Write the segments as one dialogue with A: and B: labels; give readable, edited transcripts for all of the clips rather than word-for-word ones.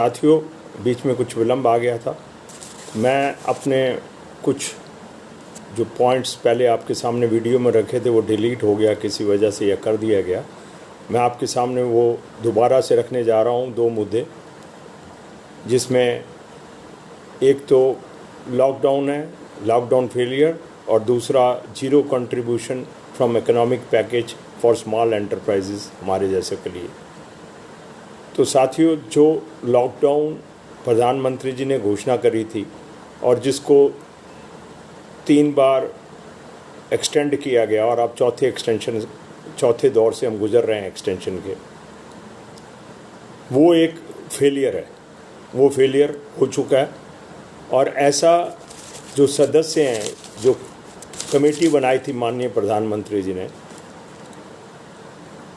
A: साथियों, बीच में कुछ विलम्ब आ गया था। मैं अपने कुछ जो पॉइंट्स पहले आपके सामने वीडियो में रखे थे वो डिलीट हो गया, किसी वजह से यह कर दिया गया। मैं आपके सामने वो दोबारा से रखने जा रहा हूँ। 2 मुद्दे, जिसमें एक तो लॉकडाउन है, लॉकडाउन फेलियर, और दूसरा zero contribution from economic package for small enterprises, हमारे जैसे के लिए। तो साथियों, जो लॉकडाउन प्रधानमंत्री जी ने घोषणा करी थी और जिसको 3 बार एक्सटेंड किया गया, और अब चौथे दौर से हम गुजर रहे हैं एक्सटेंशन के, वो एक फेलियर है। वो फेलियर हो चुका है। और ऐसा जो सदस्य हैं, जो कमेटी बनाई थी माननीय प्रधानमंत्री जी ने,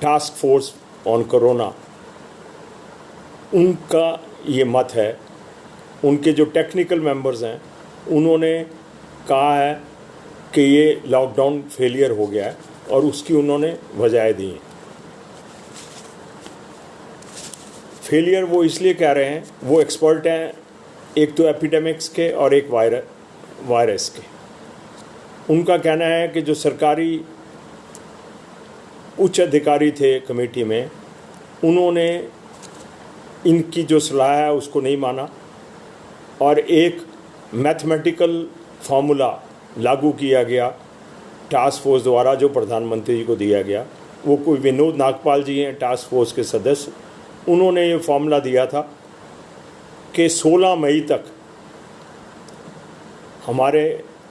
A: टास्क फोर्स ऑन कोरोना, उनका ये मत है, उनके जो टेक्निकल मेंबर्स हैं उन्होंने कहा है कि ये लॉकडाउन फेलियर हो गया है, और उसकी उन्होंने वजहें दी हैं। फेलियर वो इसलिए कह रहे हैं, वो एक्सपर्ट हैं, एक तो एपिडेमिक्स के और एक वायरस के। उनका कहना है कि जो सरकारी उच्च अधिकारी थे कमेटी में, उन्होंने इनकी जो सलाह है उसको नहीं माना, और एक मैथमेटिकल फार्मूला लागू किया गया टास्क फोर्स द्वारा, जो प्रधानमंत्री जी को दिया गया। वो कोई विनोद नागपाल जी हैं, टास्क फोर्स के सदस्य, उन्होंने ये फार्मूला दिया था कि 16 मई तक हमारे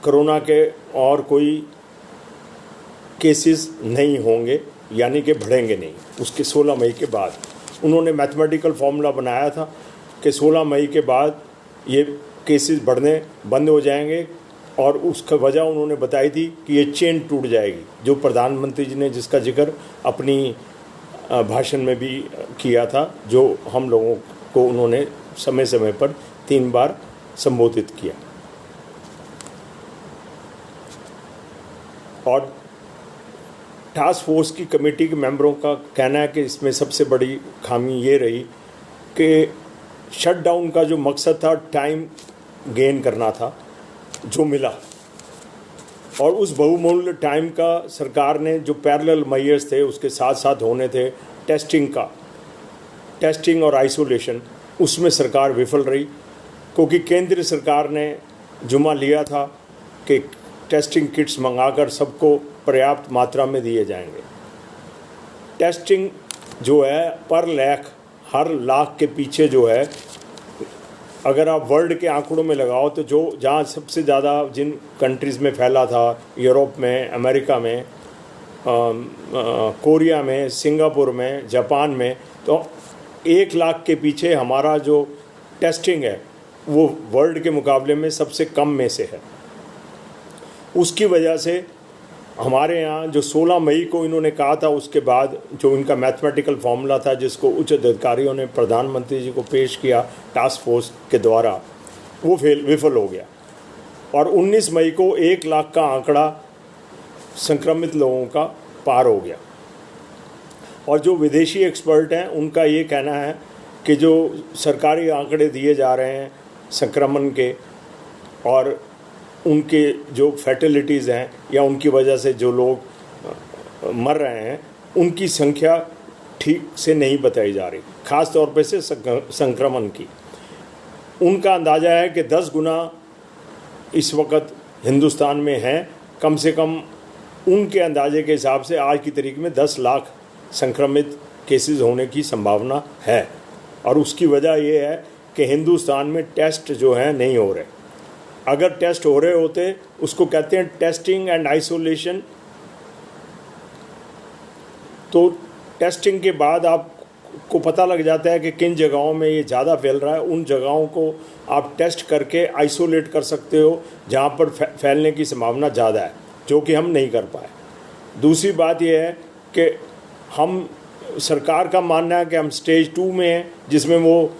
A: कोरोना के और कोई केसेस नहीं होंगे, यानी कि बढ़ेंगे नहीं। उसके 16 मई के बाद उन्होंने मैथमेटिकल फार्मूला बनाया था कि 16 मई के बाद ये केसेस बढ़ने बंद हो जाएंगे, और उसका वजह उन्होंने बताई थी कि ये चेन टूट जाएगी, जो प्रधानमंत्री जी ने जिसका जिक्र अपनी भाषण में भी किया था, जो हम लोगों को उन्होंने समय समय पर 3 बार संबोधित किया। और टास्क फोर्स की कमेटी के मेंबरों का कहना है कि इसमें सबसे बड़ी खामी ये रही कि शटडाउन का जो मकसद था, टाइम गेन करना था, जो मिला, और उस बहुमूल्य टाइम का सरकार ने जो पैरेलल मेजर्स थे उसके साथ साथ होने थे, टेस्टिंग और आइसोलेशन, उसमें सरकार विफल रही। क्योंकि केंद्र सरकार ने जुम्मा लिया था कि टेस्टिंग किट्स मंगाकर सबको पर्याप्त मात्रा में दिए जाएंगे। टेस्टिंग जो है पर लाख, हर लाख के पीछे जो है, अगर आप वर्ल्ड के आंकड़ों में लगाओ तो जो जहाँ सबसे ज़्यादा जिन कंट्रीज़ में फैला था, यूरोप में, अमेरिका में, कोरिया में, सिंगापुर में, जापान में, तो 1 लाख के पीछे हमारा जो टेस्टिंग है वो वर्ल्ड के मुकाबले में सबसे कम में से है। उसकी वजह से हमारे यहाँ जो 16 मई को इन्होंने कहा था, उसके बाद जो इनका मैथमेटिकल फार्मूला था जिसको उच्च अधिकारियों ने प्रधानमंत्री जी को पेश किया टास्क फोर्स के द्वारा, वो विफल हो गया। और 19 मई को 1 लाख का आंकड़ा संक्रमित लोगों का पार हो गया। और जो विदेशी एक्सपर्ट हैं उनका ये कहना है कि जो सरकारी आंकड़े दिए जा रहे हैं संक्रमण के, और उनके जो फैटिलिटीज़ हैं या उनकी वजह से जो लोग मर रहे हैं, उनकी संख्या ठीक से नहीं बताई जा रही, ख़ास तौर पे से संक्रमण की। उनका अंदाज़ा है कि 10 गुना इस वक्त हिंदुस्तान में हैं, कम से कम उनके अंदाजे के हिसाब से आज की तारीख में 10 लाख संक्रमित केसेस होने की संभावना है। और उसकी वजह ये है कि हिंदुस्तान में टेस्ट जो हैं नहीं हो रहे। अगर टेस्ट हो रहे होते, उसको कहते हैं टेस्टिंग एंड आइसोलेशन। तो टेस्टिंग के बाद आपको पता लग जाता है कि किन जगहों में ये ज़्यादा फैल रहा है, उन जगहों को आप टेस्ट करके आइसोलेट कर सकते हो जहाँ पर फैलने की संभावना ज़्यादा है, जो कि हम नहीं कर पाए। दूसरी बात यह है कि हम, सरकार का मानना है कि हम स्टेज 2 में हैं, जिसमें वो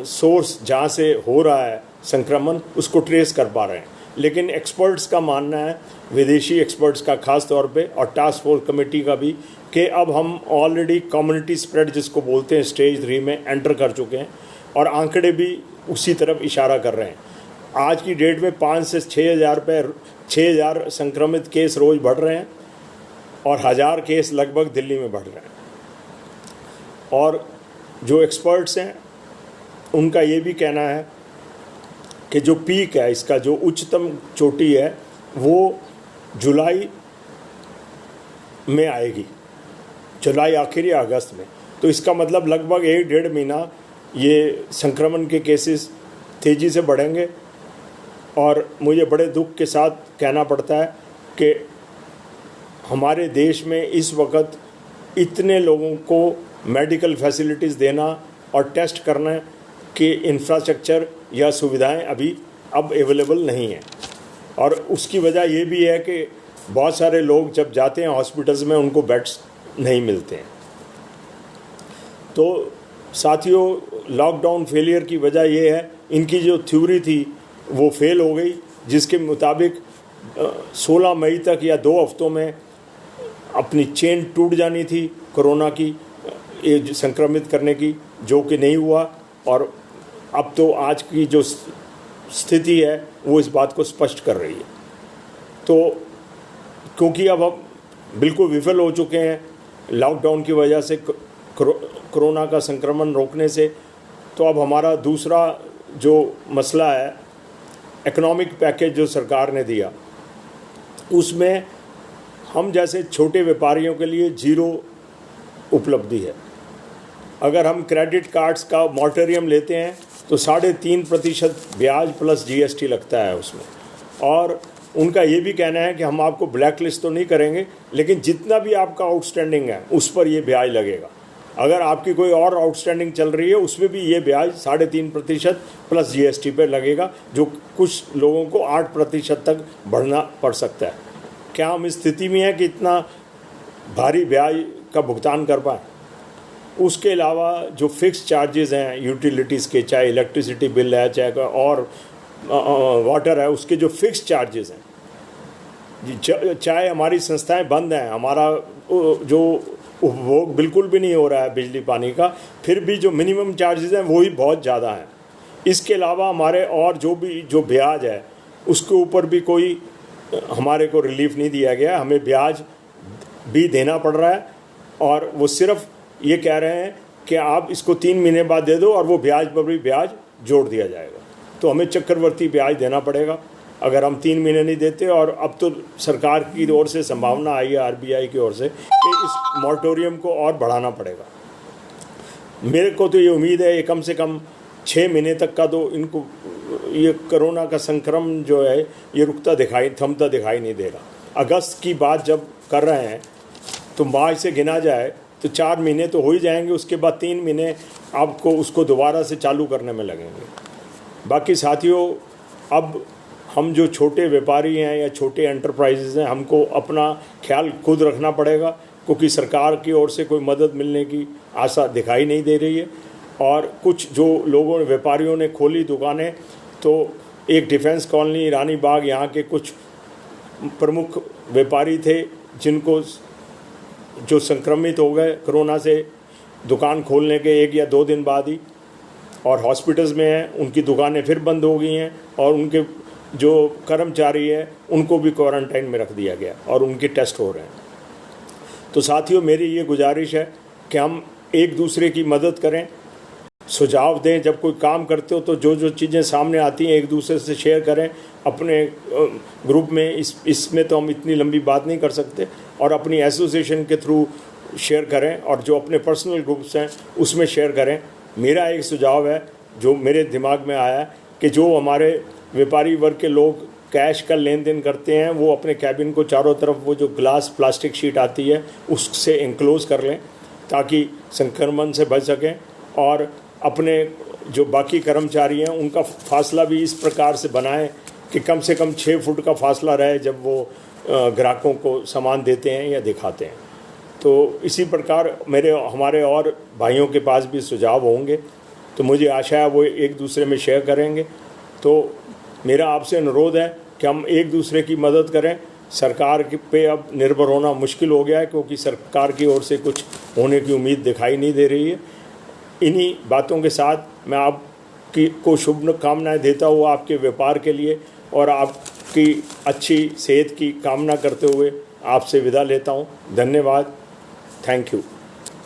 A: सोर्स जहाँ से हो रहा है संक्रमण उसको ट्रेस कर पा रहे हैं। लेकिन एक्सपर्ट्स का मानना है, विदेशी एक्सपर्ट्स का खास तौर पे, और टास्क फोर्स कमेटी का भी, कि अब हम ऑलरेडी कम्युनिटी स्प्रेड जिसको बोलते हैं स्टेज 3 में एंटर कर चुके हैं और आंकड़े भी उसी तरफ इशारा कर रहे हैं। आज की डेट में 5 से 6,000 संक्रमित केस रोज़ बढ़ रहे हैं और 1,000 केस लगभग दिल्ली में बढ़ रहे हैं। और जो एक्सपर्ट्स हैं उनका ये भी कहना है कि जो पीक है, इसका जो उच्चतम चोटी है वो जुलाई में आएगी, जुलाई आखिर या अगस्त में। तो इसका मतलब लगभग 1-1.5 महीना ये संक्रमण के केसेस तेज़ी से बढ़ेंगे। और मुझे बड़े दुख के साथ कहना पड़ता है कि हमारे देश में इस वक्त इतने लोगों को मेडिकल फैसिलिटीज़ देना और टेस्ट करने की इंफ्रास्ट्रक्चर या सुविधाएं अभी अब अवेलेबल नहीं हैं। और उसकी वजह ये भी है कि बहुत सारे लोग जब जाते हैं हॉस्पिटल्स में उनको बेड्स नहीं मिलते हैं। तो साथियों, लॉकडाउन फेलियर की वजह ये है, इनकी जो थ्योरी थी वो फेल हो गई, जिसके मुताबिक 16 मई तक या 2 हफ्तों में अपनी चेन टूट जानी थी कोरोना की संक्रमित करने की, जो कि नहीं हुआ। और अब तो आज की जो स्थिति है वो इस बात को स्पष्ट कर रही है। तो क्योंकि अब हम बिल्कुल विफल हो चुके हैं लॉकडाउन की वजह से, कोरोना का संक्रमण रोकने से, तो अब हमारा दूसरा जो मसला है, इकोनॉमिक पैकेज जो सरकार ने दिया, उसमें हम जैसे छोटे व्यापारियों के लिए ज़ीरो उपलब्धि है। अगर हम क्रेडिट कार्ड्स का मॉरेटोरियम लेते हैं तो 3.5% ब्याज प्लस GST लगता है उसमें। और उनका ये भी कहना है कि हम आपको ब्लैक लिस्ट तो नहीं करेंगे, लेकिन जितना भी आपका आउटस्टैंडिंग है उस पर ये ब्याज लगेगा। अगर आपकी कोई और आउटस्टैंडिंग चल रही है उसमें भी ये ब्याज 3.5% प्लस GST पे लगेगा, जो कुछ लोगों को 8% तक बढ़ना पड़ सकता है। क्या हम इस स्थिति में हैं कि इतना भारी ब्याज का भुगतान कर पाए? उसके अलावा जो फिक्स चार्जेस हैं यूटिलिटीज़ के, चाहे इलेक्ट्रिसिटी बिल है, चाहे और वाटर है, उसके जो फिक्स चार्जेस हैं, चाहे हमारी संस्थाएं बंद हैं, हमारा जो उपभोग बिल्कुल भी नहीं हो रहा है बिजली पानी का, फिर भी जो मिनिमम चार्जेस हैं वो ही बहुत ज़्यादा हैं। इसके अलावा हमारे और जो ब्याज है उसके ऊपर भी कोई हमारे को रिलीफ नहीं दिया गया। हमें ब्याज भी देना पड़ रहा है और वो सिर्फ ये कह रहे हैं कि आप इसको 3 महीने बाद दे दो और वो ब्याज पर भी ब्याज जोड़ दिया जाएगा। तो हमें चक्रवर्ती ब्याज देना पड़ेगा अगर हम 3 महीने नहीं देते। और अब तो सरकार की ओर से संभावना आई है, RBI की ओर से, कि इस मॉरेटोरियम को और बढ़ाना पड़ेगा। मेरे को तो ये उम्मीद है ये कम से कम 6 महीने तक का तो इनको ये कोरोना का संक्रमण जो है ये थमता दिखाई नहीं देगा। अगस्त की बात जब कर रहे हैं तो मार्च से गिना जाए तो 4 महीने तो हो ही जाएंगे, उसके बाद 3 महीने आपको उसको दोबारा से चालू करने में लगेंगे। बाकी साथियों, अब हम जो छोटे व्यापारी हैं या छोटे एंटरप्राइजेज़ हैं, हमको अपना ख्याल खुद रखना पड़ेगा, क्योंकि सरकार की ओर से कोई मदद मिलने की आशा दिखाई नहीं दे रही है। और कुछ जो लोगों ने, व्यापारियों ने खोली दुकानें, तो एक डिफेंस कॉलोनी, रानी बाग, यहाँ के कुछ प्रमुख व्यापारी थे जिनको जो संक्रमित हो गए कोरोना से दुकान खोलने के 1 या 2 दिन बाद ही, और हॉस्पिटल्स में हैं, उनकी दुकानें फिर बंद हो गई हैं और उनके जो कर्मचारी हैं उनको भी क्वारंटाइन में रख दिया गया और उनके टेस्ट हो रहे हैं। तो साथियों, मेरी ये गुजारिश है कि हम एक दूसरे की मदद करें, सुझाव दें। जब कोई काम करते हो तो जो चीज़ें सामने आती हैं एक दूसरे से शेयर करें अपने ग्रुप में। इसमें तो हम इतनी लंबी बात नहीं कर सकते, और अपनी एसोसिएशन के थ्रू शेयर करें, और जो अपने पर्सनल ग्रुप्स हैं उसमें शेयर करें। मेरा एक सुझाव है जो मेरे दिमाग में आया कि जो हमारे व्यापारी वर्ग के लोग कैश का लेन देन करते हैं वो अपने कैबिन को चारों तरफ वो जो ग्लास प्लास्टिक शीट आती है उससे एंक्लोज कर लें ताकि संक्रमण से बच सकें। और अपने जो बाकी कर्मचारी हैं उनका फासला भी इस प्रकार से बनाएं कि कम से कम 6 फुट का फासला रहे जब वो ग्राहकों को सामान देते हैं या दिखाते हैं। तो इसी प्रकार हमारे और भाइयों के पास भी सुझाव होंगे, तो मुझे आशा है वो एक दूसरे में शेयर करेंगे। तो मेरा आपसे अनुरोध है कि हम एक दूसरे की मदद करें सरकार पे अब निर्भर होना मुश्किल हो गया है, क्योंकि सरकार की ओर से कुछ होने की उम्मीद दिखाई नहीं दे रही है। इन्हीं बातों के साथ मैं आपकी को शुभकामनाएं देता हुआ आपके व्यापार के लिए और आपकी अच्छी सेहत की कामना करते हुए आपसे विदा लेता हूं। धन्यवाद। Thank you.